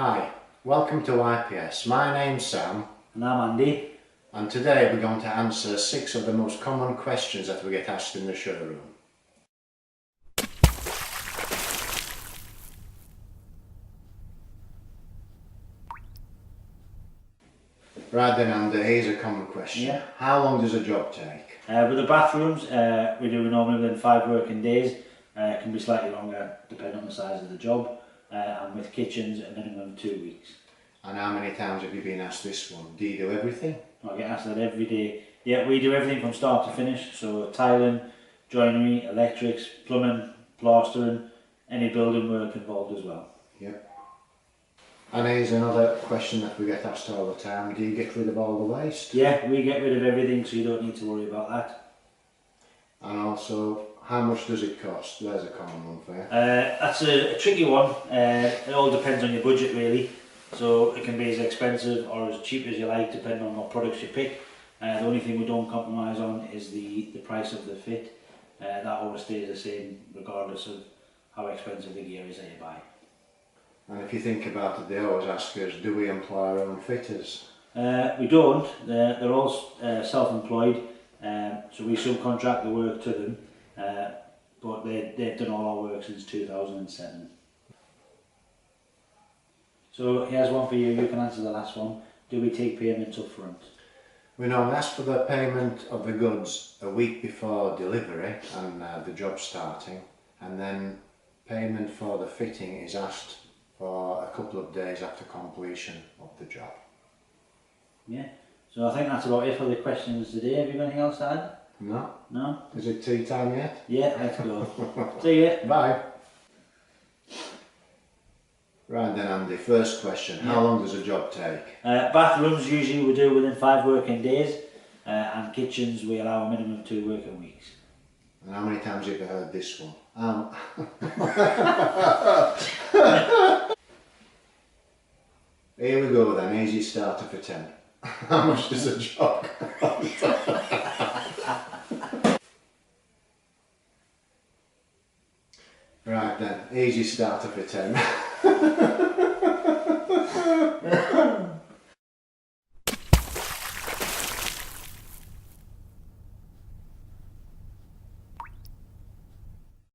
Hi, welcome to IPS. My name's Sam. And I'm Andy. And today we're going to answer 6 of the most common questions that we get asked in the showroom. Right then, Andy, here's a common question. Yeah. How long does a job take? With the bathrooms, we do normally within 5 working days. It can be slightly longer depending on the size of the job. And with kitchens, a minimum of 2 weeks. And how many times have you been asked this one? Do you do everything? I get asked that every day. Yeah, we do everything from start to finish. So tiling, joinery, electrics, plumbing, plastering, any building work involved as well. Yep. And here's another question that we get asked all the time. Do you get rid of all the waste? Yeah, we get rid of everything, so you don't need to worry about that. And also, how much does it cost? There's a common one for you. That's a tricky one. It all depends on your budget really. So it can be as expensive or as cheap as you like depending on what products you pick. The only thing we don't compromise on is the price of the fit. That always stays the same regardless of how expensive the gear is that you buy. And if you think about it, they always ask us, do we employ our own fitters? We don't. They're all self-employed, so we subcontract the work to them, but they've done all our work since 2007. So here's one for you, you can answer the last one. Do we take payments up front? We normally ask for the payment of the goods a week before delivery and the job starting, and then payment for the fitting is asked for a couple of days after completion of the job. Yeah, so I think that's about it for the questions today. Have you got anything else to add? No. No? Is it tea time yet? Yeah, let's go. See ya. Bye. Right then, Andy, first question. How long does a job take? Bathrooms usually we do within 5 working days, and kitchens we allow a minimum of 2 working weeks. And how many times have you heard this one? Here we go then, easy starter for 10. How much does a job cost? Right then, easy starter for 10.